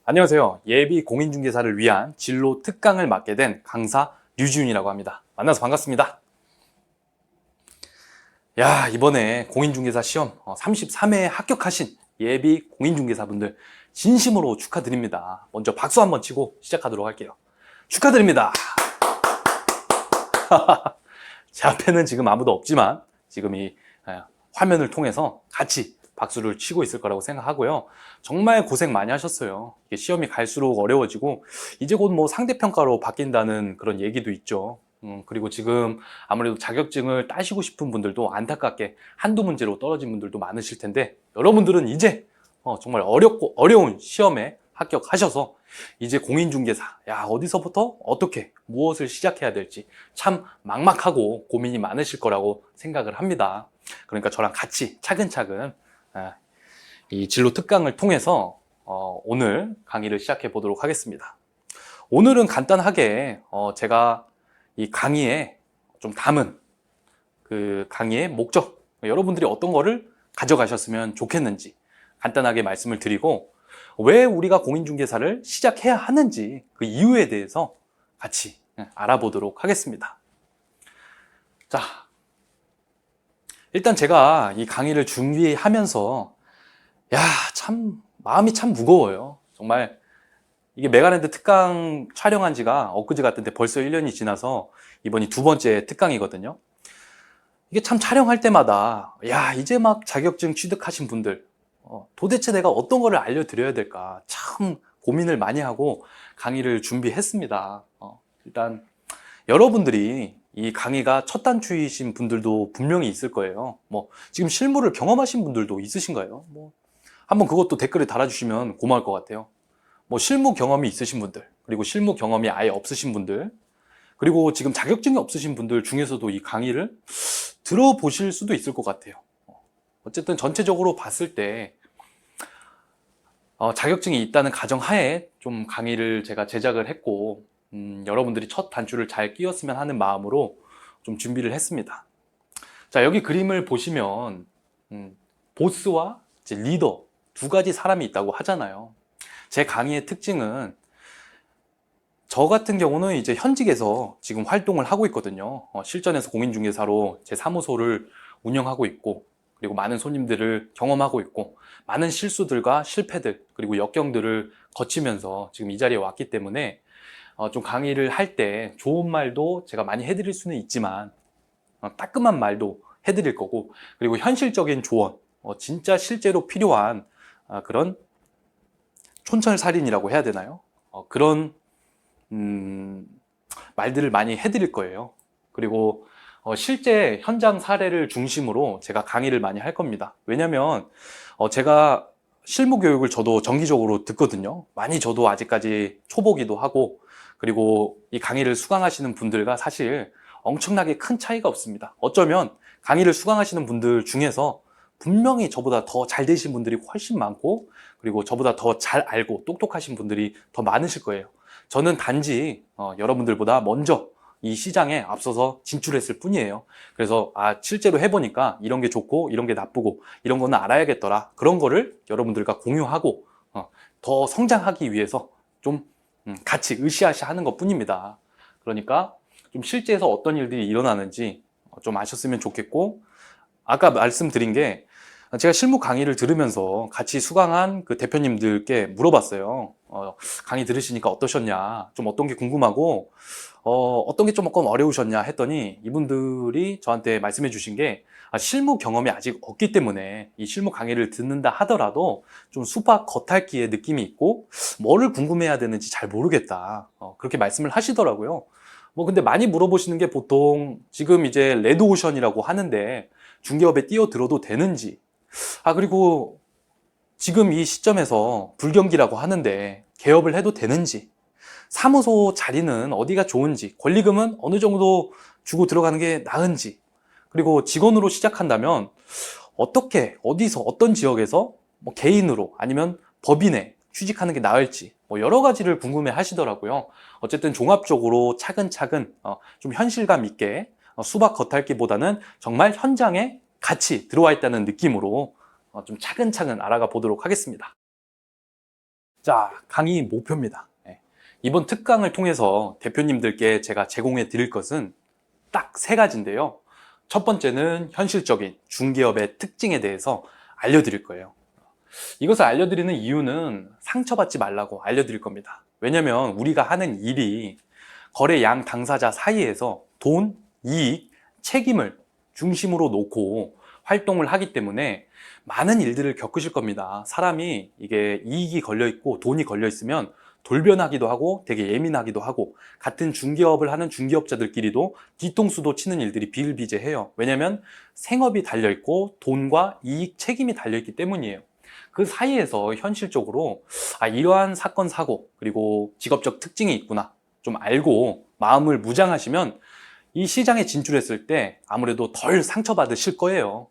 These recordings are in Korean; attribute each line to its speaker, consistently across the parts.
Speaker 1: 안녕하세요. 예비 공인중개사를 위한 진로 특강을 맡게 된 강사 류지훈이라고 합니다. 만나서 반갑습니다. 야, 이번에 공인중개사 시험 33회에 합격하신 예비 공인중개사분들 진심으로 축하드립니다. 먼저 박수 한번 치고 시작하도록 할게요. 축하드립니다. 제 앞에는 지금 아무도 없지만 지금 이 화면을 통해서 같이 박수를 치고 있을 거라고 생각하고요. 정말 고생 많이 하셨어요. 이게 시험이 갈수록 어려워지고 이제 곧 뭐 상대평가로 바뀐다는 그런 얘기도 있죠. 그리고 지금 아무래도 자격증을 따시고 싶은 분들도 안타깝게 한두 문제로 떨어진 분들도 많으실 텐데, 여러분들은 이제 정말 어렵고 어려운 시험에 합격하셔서 이제 공인중개사, 어디서부터 어떻게 무엇을 시작해야 될지 참 막막하고 고민이 많으실 거라고 생각을 합니다. 그러니까 저랑 같이 차근차근 이 진로 특강을 통해서 오늘 강의를 시작해 보도록 하겠습니다. 오늘은 간단하게 제가 이 강의에 좀 담은 그 강의의 목적, 여러분들이 어떤 거를 가져가셨으면 좋겠는지 간단하게 말씀을 드리고, 왜 우리가 공인중개사를 시작해야 하는지 그 이유에 대해서 같이 알아보도록 하겠습니다. 자, 일단 제가 이 강의를 준비하면서 참 마음이 참 무거워요. 정말 이게 메가랜드 특강 촬영한 지가 엊그제 같은데 벌써 1년이 지나서 이번이 두 번째 특강이거든요. 이게 참 촬영할 때마다 이제 막 자격증 취득하신 분들 도대체 내가 어떤 거를 알려드려야 될까 참 고민을 많이 하고 강의를 준비했습니다. 일단 여러분들이 이 강의가 첫 단추이신 분들도 분명히 있을 거예요. 뭐 지금 실무를 경험하신 분들도 있으신가요? 뭐 한번 그것도 댓글에 달아주시면 고마울 것 같아요. 뭐 실무 경험이 있으신 분들, 그리고 실무 경험이 아예 없으신 분들, 그리고 지금 자격증이 없으신 분들 중에서도 이 강의를 들어보실 수도 있을 것 같아요. 어쨌든 전체적으로 봤을 때 자격증이 있다는 가정하에 좀 강의를 제가 제작을 했고, 여러분들이 첫 단추를 잘 끼웠으면 하는 마음으로 좀 준비를 했습니다. 자, 여기 그림을 보시면 보스와 이제 리더 두 가지 사람이 있다고 하잖아요. 제 강의의 특징은, 저 같은 경우는 이제 현직에서 지금 활동을 하고 있거든요. 실전에서 공인중개사로 제 사무소를 운영하고 있고, 그리고 많은 손님들을 경험하고 있고, 많은 실수들과 실패들, 그리고 역경들을 거치면서 지금 이 자리에 왔기 때문에 좀 강의를 할 때 좋은 말도 제가 많이 해드릴 수는 있지만 따끔한 말도 해드릴 거고, 그리고 현실적인 조언, 진짜 실제로 필요한 그런 촌철살인이라고 해야 되나요? 그런 말들을 많이 해드릴 거예요. 그리고 실제 현장 사례를 중심으로 제가 강의를 많이 할 겁니다. 왜냐면 제가 실무 교육을 저도 정기적으로 듣거든요. 많이 저도 아직까지 초보기도 하고, 그리고 이 강의를 수강하시는 분들과 사실 엄청나게 큰 차이가 없습니다. 어쩌면 강의를 수강하시는 분들 중에서 분명히 저보다 더 잘 되신 분들이 훨씬 많고, 그리고 저보다 더 잘 알고 똑똑하신 분들이 더 많으실 거예요. 저는 단지 여러분들보다 먼저 이 시장에 앞서서 진출했을 뿐이에요. 그래서 실제로 해보니까 이런 게 좋고 이런 게 나쁘고 이런 거는 알아야겠더라, 그런 거를 여러분들과 공유하고 더 성장하기 위해서 좀 같이 으쌰으쌰 하는 것 뿐입니다. 그러니까 좀 실제에서 어떤 일들이 일어나는지 좀 아셨으면 좋겠고, 아까 말씀드린 게, 제가 실무 강의를 들으면서 같이 수강한 그 대표님들께 물어봤어요. 강의 들으시니까 어떠셨냐, 좀 어떤 게 궁금하고 어떤 게 조금 어려우셨냐 했더니, 이분들이 저한테 말씀해 주신 게, 실무 경험이 아직 없기 때문에 이 실무 강의를 듣는다 하더라도 좀 수박 겉핥기의 느낌이 있고 뭐를 궁금해야 되는지 잘 모르겠다, 그렇게 말씀을 하시더라고요. 뭐 근데 많이 물어보시는 게 보통 지금 이제 레드오션이라고 하는데 중개업에 뛰어들어도 되는지, 그리고 지금 이 시점에서 불경기라고 하는데 개업을 해도 되는지, 사무소 자리는 어디가 좋은지, 권리금은 어느 정도 주고 들어가는 게 나은지, 그리고 직원으로 시작한다면 어떻게, 어디서, 어떤 지역에서 뭐 개인으로 아니면 법인에 취직하는 게 나을지, 뭐 여러 가지를 궁금해 하시더라고요. 어쨌든 종합적으로 차근차근 좀 현실감 있게 수박 겉핥기보다는 정말 현장에 같이 들어와 있다는 느낌으로 좀 차근차근 알아가 보도록 하겠습니다. 자, 강의 목표입니다. 이번 특강을 통해서 대표님들께 제가 제공해 드릴 것은 딱 세 가지인데요. 첫 번째는 현실적인 중개업의 특징에 대해서 알려드릴 거예요. 이것을 알려드리는 이유는 상처받지 말라고 알려드릴 겁니다. 왜냐면 우리가 하는 일이 거래 양 당사자 사이에서 돈, 이익, 책임을 중심으로 놓고 활동을 하기 때문에 많은 일들을 겪으실 겁니다. 사람이 이게 이익이 걸려 있고 돈이 걸려 있으면 돌변하기도 하고 되게 예민하기도 하고, 같은 중개업을 하는 중개업자들끼리도 뒤통수도 치는 일들이 비일비재해요. 왜냐면 생업이 달려 있고 돈과 이익, 책임이 달려 있기 때문이에요. 그 사이에서 현실적으로 이러한 사건 사고 그리고 직업적 특징이 있구나 좀 알고 마음을 무장하시면 이 시장에 진출했을 때 아무래도 덜 상처받으실 거예요.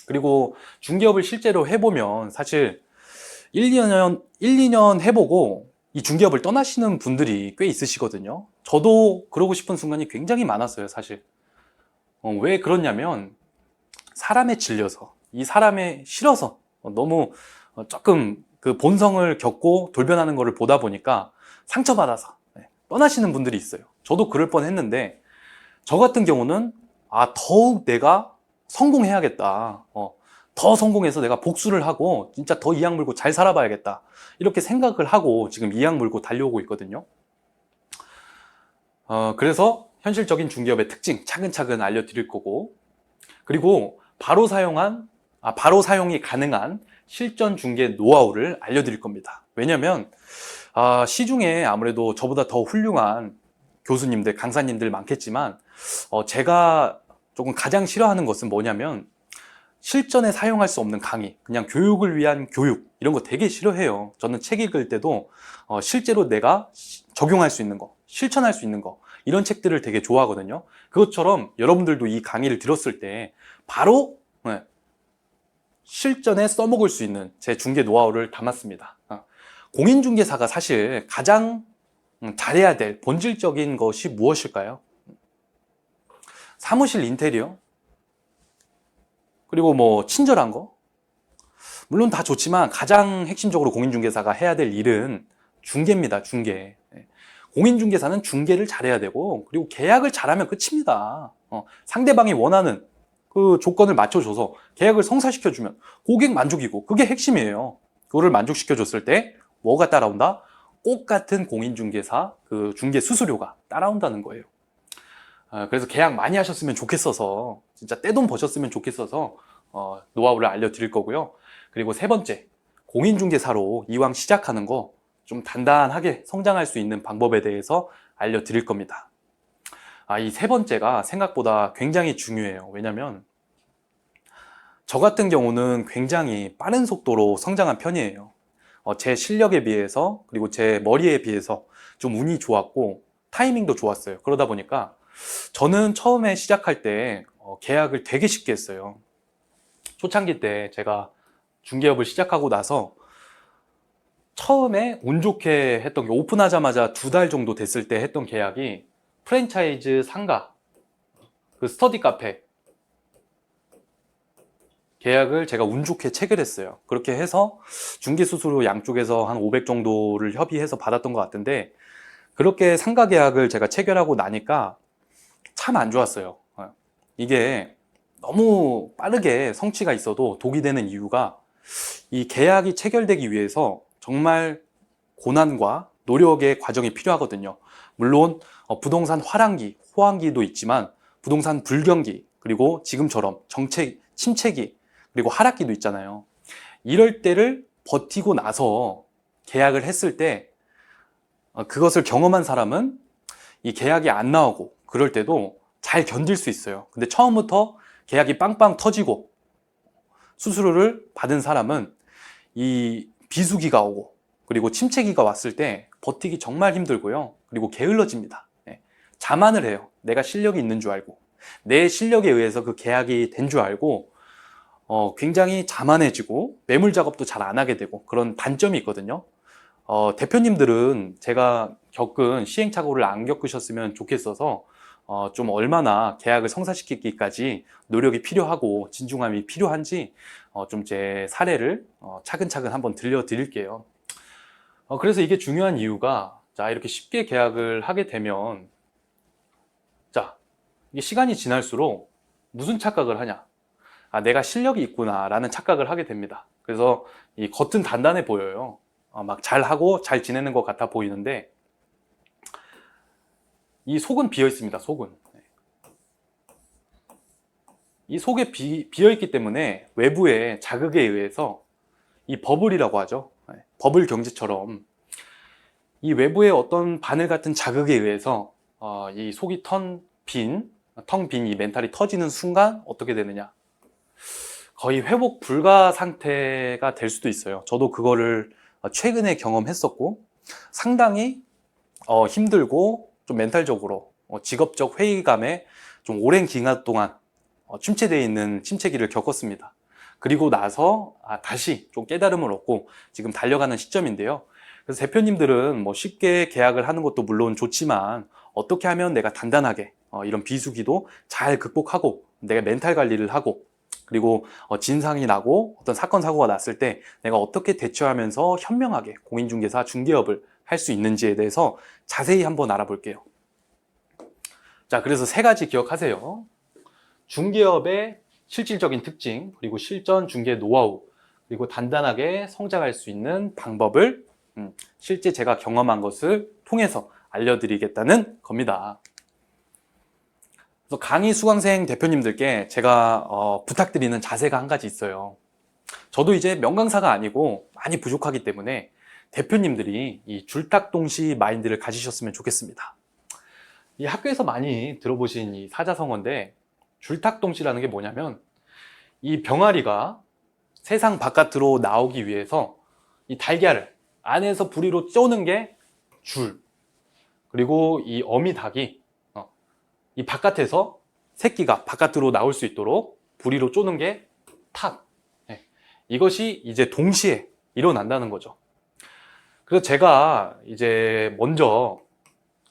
Speaker 1: 그리고 중개업을 실제로 해보면 사실 1, 2년 해보고 이 중개업을 떠나시는 분들이 꽤 있으시거든요. 저도 그러고 싶은 순간이 굉장히 많았어요, 사실. 왜 그러냐면 사람에 질려서, 이 사람에 싫어서 너무 조금 그 본성을 겪고 돌변하는 거를 보다 보니까 상처받아서 떠나시는 분들이 있어요. 저도 그럴 뻔했는데 저 같은 경우는 더욱 내가 성공해야겠다. 더 성공해서 내가 복수를 하고 진짜 더 이악 물고 잘 살아봐야겠다. 이렇게 생각을 하고 지금 이악 물고 달려오고 있거든요. 그래서 현실적인 중개업의 특징 차근차근 알려드릴 거고, 그리고 바로 사용이 가능한 실전 중개 노하우를 알려드릴 겁니다. 왜냐면 시중에 아무래도 저보다 더 훌륭한 교수님들, 강사님들 많겠지만 제가 조금 가장 싫어하는 것은 뭐냐면 실전에 사용할 수 없는 강의, 그냥 교육을 위한 교육, 이런 거 되게 싫어해요. 저는 책 읽을 때도 실제로 내가 적용할 수 있는 거, 실천할 수 있는 거, 이런 책들을 되게 좋아하거든요. 그것처럼 여러분들도 이 강의를 들었을 때 바로 실전에 써먹을 수 있는 제 중개 노하우를 담았습니다. 공인중개사가 사실 가장 잘해야 될 본질적인 것이 무엇일까요? 사무실 인테리어, 그리고 뭐 친절한 거, 물론 다 좋지만 가장 핵심적으로 공인중개사가 해야 될 일은 중개입니다. 중개. 공인중개사는 중개를 잘해야 되고, 그리고 계약을 잘하면 끝입니다. 상대방이 원하는 그 조건을 맞춰줘서 계약을 성사시켜주면 고객 만족이고, 그게 핵심이에요. 그거를 만족시켜줬을 때 뭐가 따라온다? 꼭 같은 공인중개사 그 중개 수수료가 따라온다는 거예요. 그래서 계약 많이 하셨으면 좋겠어서, 진짜 떼돈 버셨으면 좋겠어서 노하우를 알려드릴 거고요. 그리고 세 번째, 공인중개사로 이왕 시작하는 거 좀 단단하게 성장할 수 있는 방법에 대해서 알려드릴 겁니다. 이 세 번째가 생각보다 굉장히 중요해요. 왜냐면 저 같은 경우는 굉장히 빠른 속도로 성장한 편이에요. 제 실력에 비해서, 그리고 제 머리에 비해서 좀 운이 좋았고 타이밍도 좋았어요. 그러다 보니까 저는 처음에 시작할 때 계약을 되게 쉽게 했어요. 초창기 때 제가 중개업을 시작하고 나서 처음에 운 좋게 했던 게, 오픈하자마자 2달 정도 됐을 때 했던 계약이 프랜차이즈 상가, 그 스터디 카페 계약을 제가 운 좋게 체결했어요. 그렇게 해서 중개 수수료 양쪽에서 한 500 정도를 협의해서 받았던 것 같은데, 그렇게 상가 계약을 제가 체결하고 나니까 참 안 좋았어요. 이게 너무 빠르게 성취가 있어도 독이 되는 이유가, 이 계약이 체결되기 위해서 정말 고난과 노력의 과정이 필요하거든요. 물론 부동산 화랑기, 호황기도 있지만 부동산 불경기, 그리고 지금처럼 침체기, 그리고 하락기도 있잖아요. 이럴 때를 버티고 나서 계약을 했을 때 그것을 경험한 사람은 이 계약이 안 나오고 그럴 때도 잘 견딜 수 있어요. 근데 처음부터 계약이 빵빵 터지고 수수료를 받은 사람은 이 비수기가 오고 그리고 침체기가 왔을 때 버티기 정말 힘들고요. 그리고 게을러집니다. 자만을 해요. 내가 실력이 있는 줄 알고, 내 실력에 의해서 그 계약이 된 줄 알고 굉장히 자만해지고 매물 작업도 잘 안 하게 되고, 그런 단점이 있거든요. 대표님들은 제가 겪은 시행착오를 안 겪으셨으면 좋겠어서 좀 얼마나 계약을 성사시키기까지 노력이 필요하고 진중함이 필요한지 좀 제 사례를 차근차근 한번 들려드릴게요. 그래서 이게 중요한 이유가, 자, 이렇게 쉽게 계약을 하게 되면, 자, 이게 시간이 지날수록 무슨 착각을 하냐? 아, 내가 실력이 있구나라는 착각을 하게 됩니다. 그래서 이 겉은 단단해 보여요. 막 잘하고 잘 지내는 것 같아 보이는데, 이 속은 비어 있습니다. 속은. 이 속에 비어 있기 때문에 외부의 자극에 의해서 이 버블이라고 하죠. 버블 경제처럼 이 외부의 어떤 바늘 같은 자극에 의해서 이 속이 텅 빈 이 멘탈이 터지는 순간 어떻게 되느냐? 거의 회복 불가 상태가 될 수도 있어요. 저도 그거를 최근에 경험했었고, 상당히 힘들고 좀 멘탈적으로 직업적 회의감에 좀 오랜 기간 동안 침체되어 있는 침체기를 겪었습니다. 그리고 나서 다시 좀 깨달음을 얻고 지금 달려가는 시점인데요. 그래서 대표님들은 뭐 쉽게 계약을 하는 것도 물론 좋지만, 어떻게 하면 내가 단단하게 이런 비수기도 잘 극복하고 내가 멘탈 관리를 하고, 그리고 진상이 나고 어떤 사건 사고가 났을 때 내가 어떻게 대처하면서 현명하게 공인중개사 중개업을 할 수 있는지에 대해서 자세히 한번 알아볼게요. 자, 그래서 세 가지 기억하세요. 중개업의 실질적인 특징, 그리고 실전 중개 노하우, 그리고 단단하게 성장할 수 있는 방법을 실제 제가 경험한 것을 통해서 알려드리겠다는 겁니다. 그래서 강의 수강생 대표님들께 제가 부탁드리는 자세가 한 가지 있어요. 저도 이제 명강사가 아니고 많이 부족하기 때문에 대표님들이 이 줄탁동시 마인드를 가지셨으면 좋겠습니다. 이 학교에서 많이 들어보신 이 사자성어인데, 줄탁동시라는 게 뭐냐면, 이 병아리가 세상 바깥으로 나오기 위해서 이 달걀을 안에서 부리로 쪼는 게 줄, 그리고 이 어미닭이 이 바깥에서 새끼가 바깥으로 나올 수 있도록 부리로 쪼는 게 탁. 이것이 이제 동시에 일어난다는 거죠. 그래서 제가 이제 먼저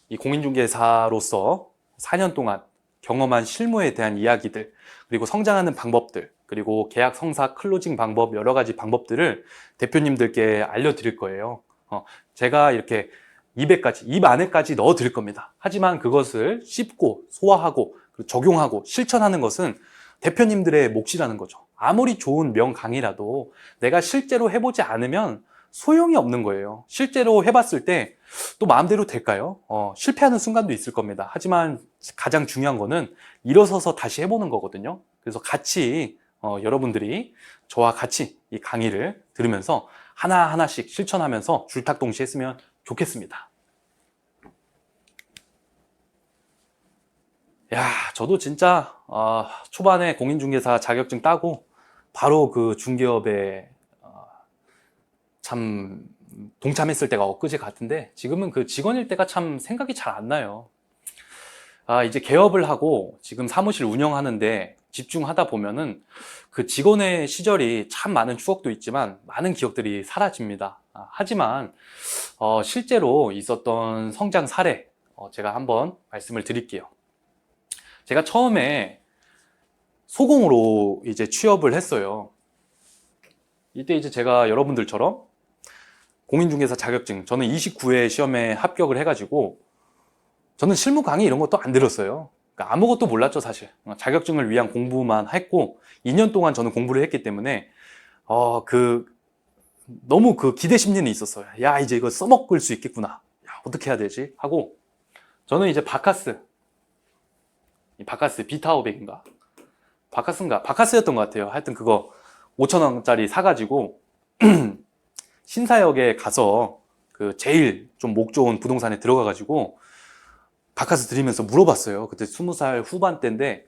Speaker 1: 이 공인중개사로서 4년 동안 경험한 실무에 대한 이야기들, 그리고 성장하는 방법들, 그리고 계약 성사 클로징 방법, 여러 가지 방법들을 대표님들께 알려드릴 거예요. 제가 이렇게 입 안에까지 넣어 드릴 겁니다. 하지만 그것을 씹고 소화하고 적용하고 실천하는 것은 대표님들의 몫이라는 거죠. 아무리 좋은 명강의라도 내가 실제로 해보지 않으면 소용이 없는 거예요. 실제로 해봤을 때 또 마음대로 될까요? 실패하는 순간도 있을 겁니다. 하지만 가장 중요한 거는 일어서서 다시 해보는 거거든요. 그래서 같이 여러분들이 저와 같이 이 강의를 들으면서 하나하나씩 실천하면서 줄탁동시 했으면 좋겠습니다. 야, 저도 진짜 초반에 공인중개사 자격증 따고 바로 그 중개업에 참 동참했을 때가 엊그제 같은데, 지금은 그 직원일 때가 참 생각이 잘 안 나요. 이제 개업을 하고 지금 사무실 운영하는데 집중하다 보면은 그 직원의 시절이 참 많은 추억도 있지만 많은 기억들이 사라집니다. 하지만 실제로 있었던 성장 사례 제가 한번 말씀을 드릴게요. 제가 처음에 소공으로 이제 취업을 했어요. 이때 이제 제가 여러분들처럼 공인중개사 자격증, 저는 29회 시험에 합격을 해가지고 저는 실무 강의 이런 것도 안 들었어요. 그러니까 아무것도 몰랐죠, 사실. 자격증을 위한 공부만 했고 2년 동안 저는 공부를 했기 때문에 너무 그 기대 심리는 있었어요. 야, 이제 이거 써먹을 수 있겠구나. 야, 어떻게 해야 되지? 하고 저는 이제 바카스 비타500인가? 바카스였던 것 같아요. 하여튼 그거 5,000원짜리 사가지고 신사역에 가서 그 제일 좀 목 좋은 부동산에 들어가가지고 바카스 드리면서 물어봤어요. 그때 20살 후반 때인데,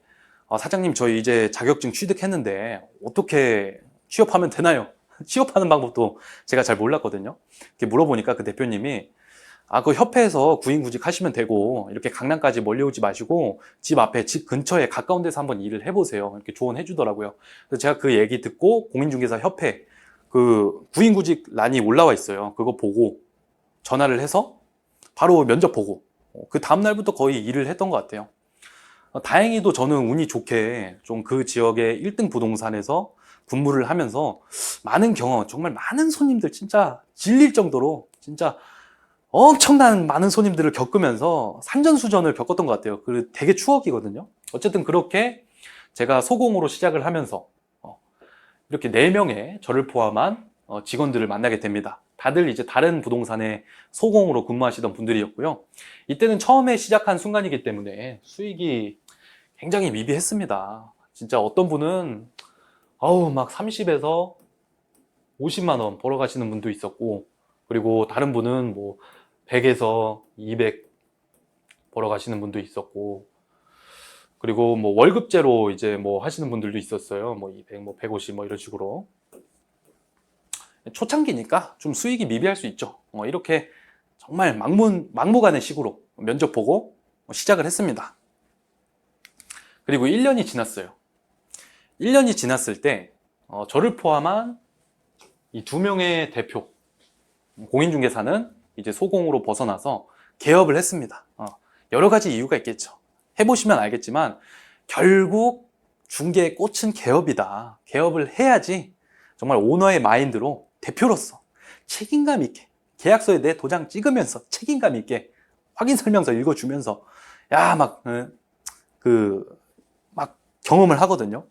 Speaker 1: 사장님 저희 이제 자격증 취득했는데 어떻게 취업하면 되나요? 취업하는 방법도 제가 잘 몰랐거든요. 이렇게 물어보니까 그 대표님이 그 협회에서 구인구직 하시면 되고 이렇게 강남까지 멀리 오지 마시고 집 앞에, 집 근처에 가까운 데서 한번 일을 해보세요. 이렇게 조언해 주더라고요. 그래서 제가 그 얘기 듣고 공인중개사 협회 그 구인구직 란이 올라와 있어요. 그거 보고 전화를 해서 바로 면접 보고 그 다음날부터 거의 일을 했던 것 같아요. 다행히도 저는 운이 좋게 좀 그 지역의 1등 부동산에서 근무를 하면서 많은 경험, 정말 많은 손님들 진짜 질릴 정도로 진짜 엄청난 많은 손님들을 겪으면서 산전수전을 겪었던 것 같아요. 그 되게 추억이거든요. 어쨌든 그렇게 제가 소공으로 시작을 하면서 이렇게 4명의 저를 포함한 직원들을 만나게 됩니다. 다들 이제 다른 부동산에 소공으로 근무하시던 분들이었고요. 이때는 처음에 시작한 순간이기 때문에 수익이 굉장히 미비했습니다. 진짜 어떤 분은 막 30에서 50만 원 벌어 가시는 분도 있었고, 그리고 다른 분은 뭐 100에서 200 벌어 가시는 분도 있었고, 그리고 뭐 월급제로 이제 뭐 하시는 분들도 있었어요. 뭐 200, 뭐 150, 뭐 이런 식으로. 초창기니까 좀 수익이 미비할 수 있죠. 이렇게 정말 막무가내 식으로 면접 보고 시작을 했습니다. 그리고 1년이 지났어요. 1년이 지났을 때 저를 포함한 이 2명의 대표 공인중개사는 이제 소공으로 벗어나서 개업을 했습니다. 여러 가지 이유가 있겠죠. 해보시면 알겠지만 결국 중개의 꽃은 개업이다. 개업을 해야지 정말 오너의 마인드로 대표로서 책임감 있게 계약서에 내 도장 찍으면서 책임감 있게 확인 설명서 읽어주면서 막 경험을 하거든요.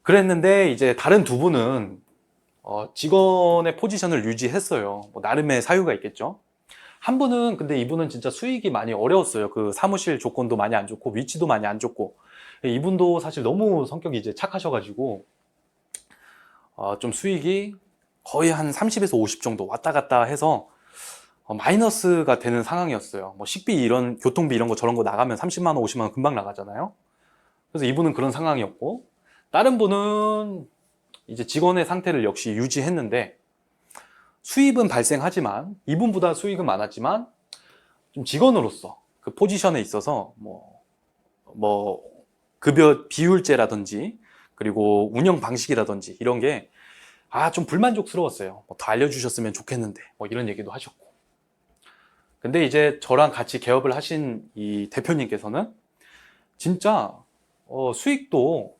Speaker 1: 그랬는데 이제 다른 2분은 직원의 포지션을 유지했어요. 뭐 나름의 사유가 있겠죠. 한 분은 근데 이분은 진짜 수익이 많이 어려웠어요. 그 사무실 조건도 많이 안 좋고 위치도 많이 안 좋고, 이분도 사실 너무 성격이 이제 착하셔가지고 좀 수익이 거의 한 30에서 50 정도 왔다 갔다 해서 마이너스가 되는 상황이었어요. 뭐 식비 이런 교통비 이런 거 저런 거 나가면 30만 원, 50만 원 금방 나가잖아요. 그래서 이분은 그런 상황이었고, 다른 분은 이제 직원의 상태를 역시 유지했는데 수입은 발생하지만, 이분보다 수익은 많았지만 좀 직원으로서 그 포지션에 있어서 뭐 급여 비율제라든지 그리고 운영 방식이라든지 이런 게 좀 불만족스러웠어요. 더 알려주셨으면 좋겠는데 뭐 이런 얘기도 하셨고. 근데 이제 저랑 같이 개업을 하신 이 대표님께서는 진짜 수익도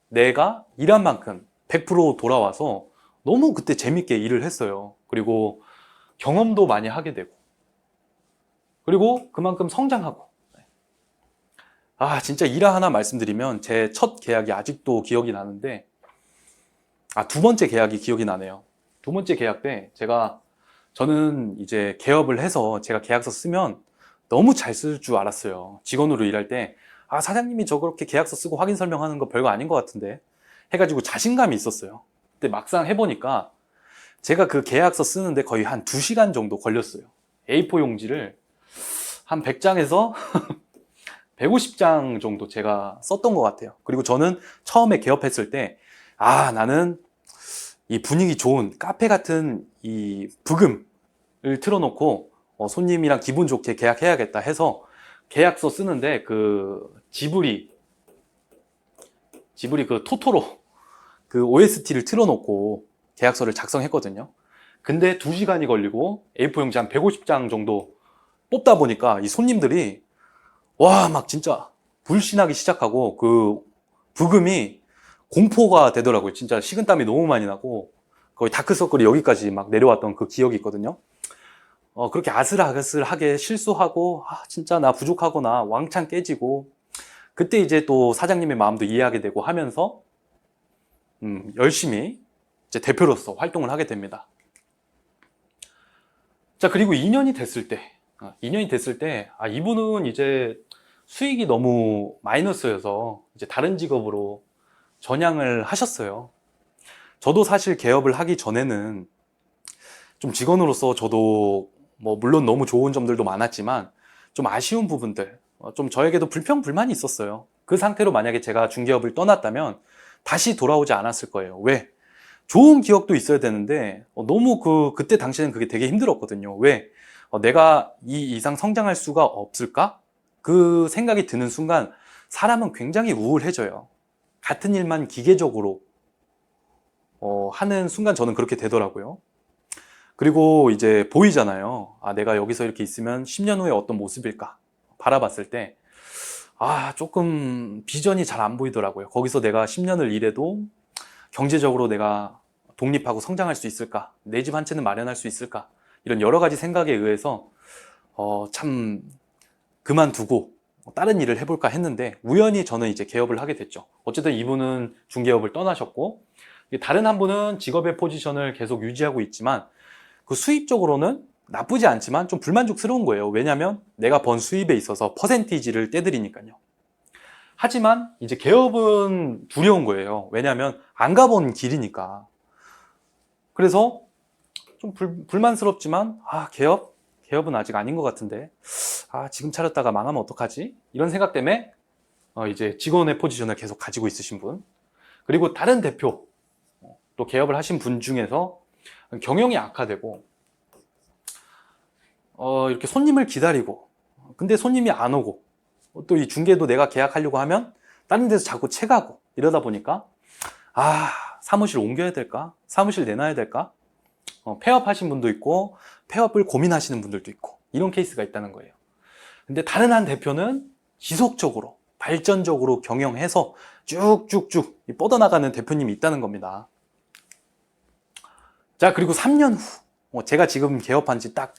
Speaker 1: 내가 일한 만큼 100% 돌아와서 너무 그때 재밌게 일을 했어요. 그리고 경험도 많이 하게 되고, 그리고 그만큼 성장하고. 진짜 일화 하나 말씀드리면 제 첫 계약이 아직도 기억이 나는데, 2번째 계약이 기억이 나네요. 2번째 계약 때 저는 이제 개업을 해서 제가 계약서 쓰면 너무 잘 쓸 줄 알았어요. 직원으로 일할 때 사장님이 저 그렇게 계약서 쓰고 확인 설명하는 거 별거 아닌 것 같은데 해가지고 자신감이 있었어요. 근데 막상 해보니까 제가 그 계약서 쓰는데 거의 한 2시간 정도 걸렸어요. A4 용지를 한 100장에서 150장 정도 제가 썼던 것 같아요. 그리고 저는 처음에 개업했을 때 나는 이 분위기 좋은 카페 같은 이 부금을 틀어놓고 손님이랑 기분 좋게 계약해야겠다 해서 계약서 쓰는데 그 지브리 그 토토로 그 OST를 틀어놓고 계약서를 작성했거든요. 근데 2시간이 걸리고 A4 용지 한 150장 정도 뽑다 보니까 이 손님들이 막 진짜 불신하기 시작하고 그 부금이 공포가 되더라고요. 진짜 식은땀이 너무 많이 나고 거의 다크서클이 여기까지 막 내려왔던 그 기억이 있거든요. 그렇게 아슬아슬하게 실수하고 진짜 나 부족하구나 왕창 깨지고, 그때 이제 또 사장님의 마음도 이해하게 되고 하면서 열심히 이제 대표로서 활동을 하게 됩니다. 자, 그리고 2년이 됐을 때 이분은 이제 수익이 너무 마이너스여서 이제 다른 직업으로 전향을 하셨어요. 저도 사실 개업을 하기 전에는 좀 직원으로서 저도 뭐 물론 너무 좋은 점들도 많았지만 좀 아쉬운 부분들, 좀 저에게도 불평불만이 있었어요. 그 상태로 만약에 제가 중개업을 떠났다면 다시 돌아오지 않았을 거예요. 왜? 좋은 기억도 있어야 되는데 너무 그때 당시에는 그게 되게 힘들었거든요. 왜? 내가 이 이상 성장할 수가 없을까? 그 생각이 드는 순간 사람은 굉장히 우울해져요. 같은 일만 기계적으로 하는 순간 저는 그렇게 되더라고요. 그리고 이제 보이잖아요. 내가 여기서 이렇게 있으면 10년 후에 어떤 모습일까? 바라봤을 때 조금 비전이 잘 안 보이더라고요. 거기서 내가 10년을 일해도 경제적으로 내가 독립하고 성장할 수 있을까? 내 집 한 채는 마련할 수 있을까? 이런 여러 가지 생각에 의해서 참 그만두고 다른 일을 해볼까 했는데 우연히 저는 이제 개업을 하게 됐죠. 어쨌든 이분은 중개업을 떠나셨고 다른 한 분은 직업의 포지션을 계속 유지하고 있지만 그 수입적으로는 나쁘지 않지만 좀 불만족스러운 거예요. 왜냐하면 내가 번 수입에 있어서 퍼센티지를 떼드리니까요. 하지만 이제 개업은 두려운 거예요. 왜냐하면 안 가본 길이니까. 그래서 좀 불만스럽지만 개업은 아직 아닌 것 같은데 지금 차렸다가 망하면 어떡하지? 이런 생각 때문에 이제 직원의 포지션을 계속 가지고 있으신 분, 그리고 다른 대표 또 개업을 하신 분 중에서 경영이 악화되고 이렇게 손님을 기다리고 근데 손님이 안 오고 또 이 중개도 내가 계약하려고 하면 다른 데서 자꾸 채가고 이러다 보니까 사무실 옮겨야 될까? 사무실 내놔야 될까? 폐업하신 분도 있고 폐업을 고민하시는 분들도 있고 이런 케이스가 있다는 거예요. 근데 다른 한 대표는 지속적으로 발전적으로 경영해서 쭉쭉쭉 뻗어나가는 대표님이 있다는 겁니다. 자, 그리고 3년 후 제가 지금 개업한 지 딱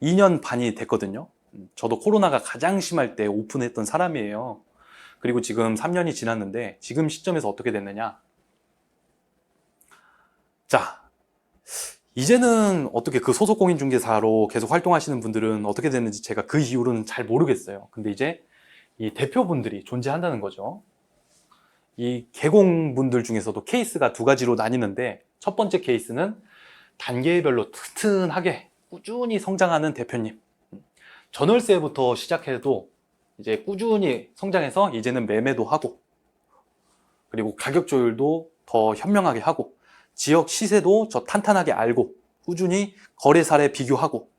Speaker 1: 2년 반이 됐거든요. 저도 코로나가 가장 심할 때 오픈했던 사람이에요. 그리고 지금 3년이 지났는데 지금 시점에서 어떻게 됐느냐. 자, 이제는 어떻게 그 소속공인중개사로 계속 활동하시는 분들은 어떻게 됐는지 제가 그 이후로는 잘 모르겠어요. 근데 이제 이 대표분들이 존재한다는 거죠. 이 개공분들 중에서도 케이스가 두 가지로 나뉘는데 첫 번째 케이스는 단계별로 튼튼하게 꾸준히 성장하는 대표님. 전월세부터 시작해도 이제 꾸준히 성장해서 이제는 매매도 하고 그리고 가격 조율도 더 현명하게 하고 지역 시세도 저 탄탄하게 알고 꾸준히 거래 사례 비교하고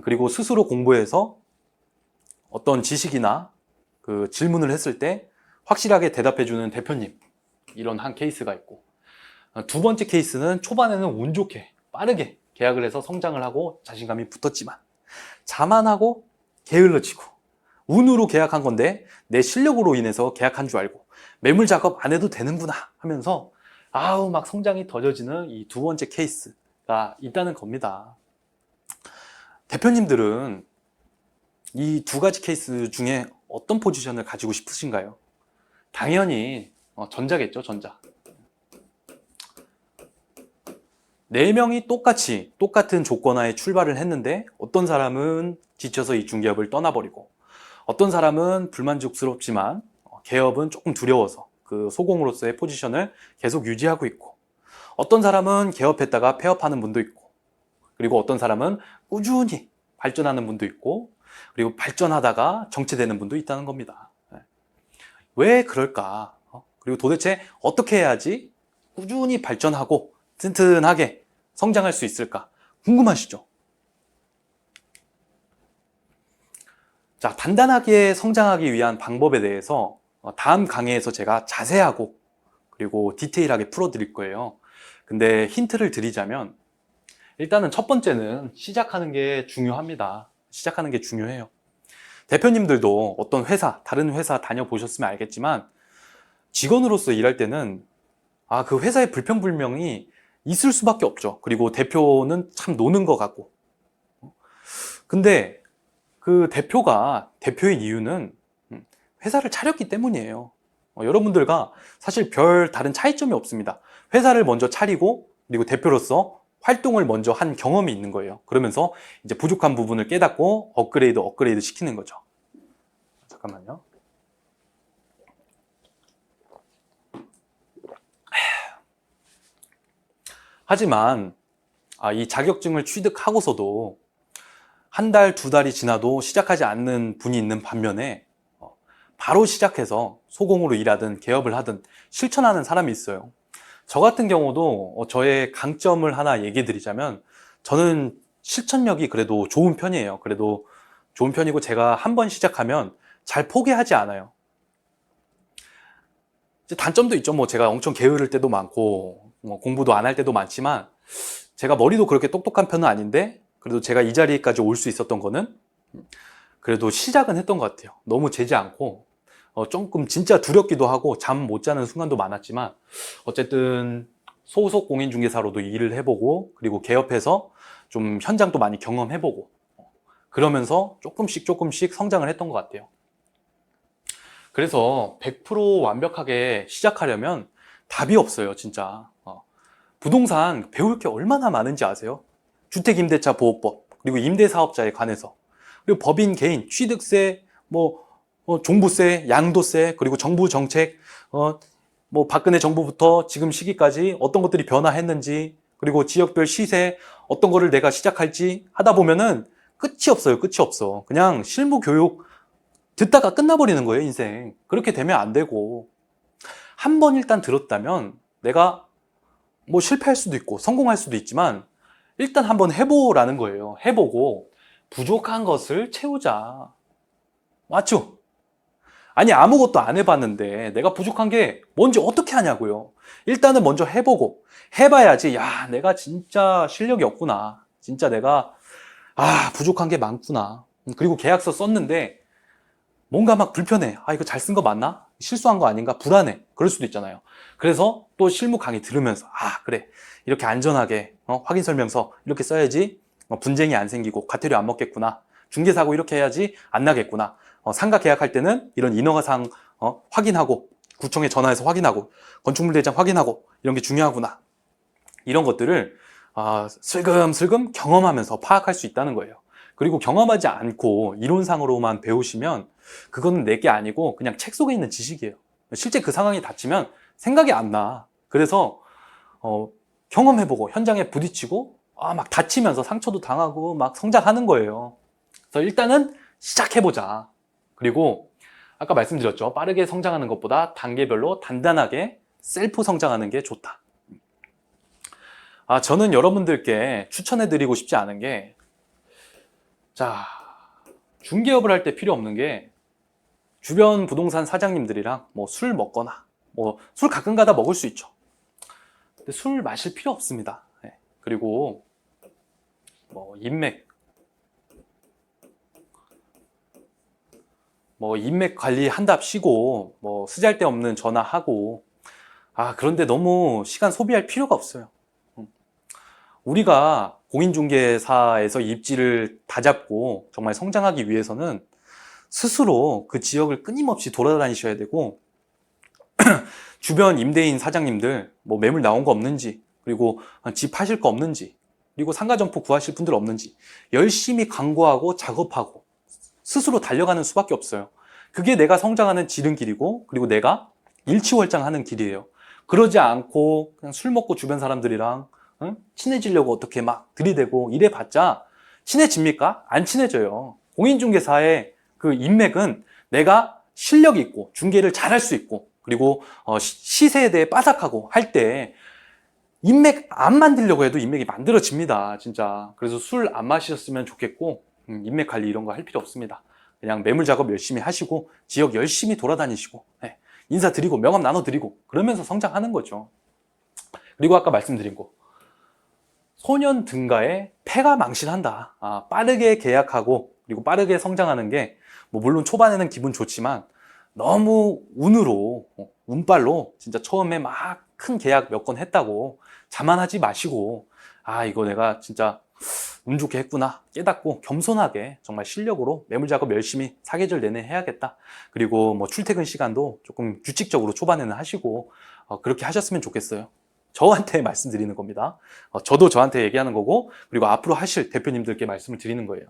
Speaker 1: 그리고 스스로 공부해서 어떤 지식이나 그 질문을 했을 때 확실하게 대답해주는 대표님, 이런 한 케이스가 있고, 두 번째 케이스는 초반에는 운 좋게 빠르게 계약을 해서 성장을 하고 자신감이 붙었지만 자만하고 게을러지고 운으로 계약한 건데 내 실력으로 인해서 계약한 줄 알고 매물 작업 안 해도 되는구나 하면서 막 성장이 더뎌지는 이 두 번째 케이스가 있다는 겁니다. 대표님들은 이 두 가지 케이스 중에 어떤 포지션을 가지고 싶으신가요? 당연히 전자겠죠, 전자. 4명이 똑같은 조건하에 출발을 했는데 어떤 사람은 지쳐서 이 중개업을 떠나버리고 어떤 사람은 불만족스럽지만 개업은 조금 두려워서 그 소공으로서의 포지션을 계속 유지하고 있고 어떤 사람은 개업했다가 폐업하는 분도 있고 그리고 어떤 사람은 꾸준히 발전하는 분도 있고 그리고 발전하다가 정체되는 분도 있다는 겁니다. 왜 그럴까? 그리고 도대체 어떻게 해야지 꾸준히 발전하고 튼튼하게 성장할 수 있을까? 궁금하시죠? 자, 단단하게 성장하기 위한 방법에 대해서 다음 강의에서 제가 자세하고 그리고 디테일하게 풀어드릴 거예요. 근데 힌트를 드리자면 일단은 첫 번째는 시작하는 게 중요합니다. 시작하는 게 중요해요. 대표님들도 어떤 회사, 다른 회사 다녀보셨으면 알겠지만 직원으로서 일할 때는 그 회사의 불평불명이 있을 수밖에 없죠. 그리고 대표는 참 노는 것 같고. 근데 그 대표가 대표인 이유는 회사를 차렸기 때문이에요. 여러분들과 사실 별 다른 차이점이 없습니다. 회사를 먼저 차리고 그리고 대표로서 활동을 먼저 한 경험이 있는 거예요. 그러면서 이제 부족한 부분을 깨닫고 업그레이드 시키는 거죠. 잠깐만요. 하지만 이 자격증을 취득하고서도 한 달, 두 달이 지나도 시작하지 않는 분이 있는 반면에 바로 시작해서 소공으로 일하든 개업을 하든 실천하는 사람이 있어요. 저 같은 경우도 저의 강점을 하나 얘기 드리자면 저는 실천력이 그래도 좋은 편이에요. 그래도 좋은 편이고 제가 한번 시작하면 잘 포기하지 않아요. 이제 단점도 있죠. 제가 엄청 게으를 때도 많고 공부도 안 할 때도 많지만 제가 머리도 그렇게 똑똑한 편은 아닌데 그래도 제가 이 자리까지 올 수 있었던 거는 그래도 시작은 했던 것 같아요. 너무 재지 않고 조금 진짜 두렵기도 하고 잠 못 자는 순간도 많았지만 어쨌든 소속 공인중개사로도 일을 해보고 그리고 개업해서 좀 현장도 많이 경험해보고 그러면서 조금씩 성장을 했던 것 같아요. 그래서 100% 완벽하게 시작하려면 답이 없어요, 진짜. 부동산 배울 게 얼마나 많은지 아세요? 주택임대차 보호법, 그리고 임대사업자에 관해서, 그리고 법인 개인, 취득세, 종부세, 양도세, 그리고 정부 정책, 박근혜 정부부터 지금 시기까지 어떤 것들이 변화했는지, 그리고 지역별 시세, 어떤 거를 내가 시작할지 하다 보면은 끝이 없어요, 끝이 없어. 그냥 실무 교육 듣다가 끝나버리는 거예요, 인생. 그렇게 되면 안 되고, 한 번 일단 들었다면 내가 실패할 수도 있고 성공할 수도 있지만 일단 한번 해보라는 거예요. 해보고 부족한 것을 채우자. 맞죠? 아니, 아무것도 안 해봤는데 내가 부족한 게 뭔지 어떻게 하냐고요. 일단은 먼저 해보고 해봐야지, 야, 내가 진짜 실력이 없구나, 진짜 내가 부족한 게 많구나. 그리고 계약서 썼는데 뭔가 막 불편해. 이거 잘 쓴 거 맞나? 실수한 거 아닌가? 불안해. 그럴 수도 있잖아요. 그래서 또 실무 강의 들으면서 그래, 이렇게 안전하게 확인 설명서 이렇게 써야지 분쟁이 안 생기고 과태료 안 먹겠구나. 중개사고 이렇게 해야지 안 나겠구나. 상가 계약할 때는 이런 인허가사항 확인하고, 구청에 전화해서 확인하고, 건축물 대장 확인하고, 이런 게 중요하구나. 이런 것들을 슬금슬금 경험하면서 파악할 수 있다는 거예요. 그리고 경험하지 않고 이론상으로만 배우시면 그거는 내게 아니고 그냥 책 속에 있는 지식이에요. 실제 그 상황이 닥치면 생각이 안 나. 그래서 경험해보고 현장에 부딪히고 막 다치면서 상처도 당하고 막 성장하는 거예요. 그래서 일단은 시작해보자. 그리고 아까 말씀드렸죠. 빠르게 성장하는 것보다 단계별로 단단하게 셀프 성장하는 게 좋다. 저는 여러분들께 추천해드리고 싶지 않은 게, 중개업을 할 때 필요 없는 게 주변 부동산 사장님들이랑 술 먹거나, 술 가끔 가다 먹을 수 있죠. 근데 술 마실 필요 없습니다. 그리고 인맥 관리한답시고 쓰잘데없는 전화하고, 그런데 너무 시간 소비할 필요가 없어요. 우리가 공인중개사에서 입지를 다잡고 정말 성장하기 위해서는 스스로 그 지역을 끊임없이 돌아다니셔야 되고, 주변 임대인 사장님들 매물 나온 거 없는지, 그리고 집 파실 거 없는지, 그리고 상가점포 구하실 분들 없는지 열심히 광고하고 작업하고 스스로 달려가는 수밖에 없어요. 그게 내가 성장하는 지름길이고, 그리고 내가 일치월장하는 길이에요. 그러지 않고 그냥 술 먹고 주변 사람들이랑 친해지려고 어떻게 막 들이대고 이래봤자 친해집니까? 안 친해져요. 공인중개사의 그 인맥은 내가 실력이 있고 중개를 잘할 수 있고, 그리고 시세에 대해 빠삭하고 할 때 인맥 안 만들려고 해도 인맥이 만들어집니다, 진짜. 그래서 술 안 마셨으면 좋겠고, 인맥 관리 이런 거 할 필요 없습니다. 그냥 매물 작업 열심히 하시고 지역 열심히 돌아다니시고 인사드리고 명함 나눠드리고 그러면서 성장하는 거죠. 그리고 아까 말씀드린 거, 소년 등가에 패가 망신한다. 빠르게 계약하고 그리고 빠르게 성장하는 게 물론 초반에는 기분 좋지만 너무 운으로, 운빨로 진짜 처음에 막 큰 계약 몇 건 했다고 자만하지 마시고, 이거 내가 진짜 운 좋게 했구나 깨닫고 겸손하게 정말 실력으로 매물 작업 열심히 사계절 내내 해야겠다. 그리고 출퇴근 시간도 조금 규칙적으로 초반에는 하시고 그렇게 하셨으면 좋겠어요. 저한테 말씀드리는 겁니다. 저도 저한테 얘기하는 거고, 그리고 앞으로 하실 대표님들께 말씀을 드리는 거예요.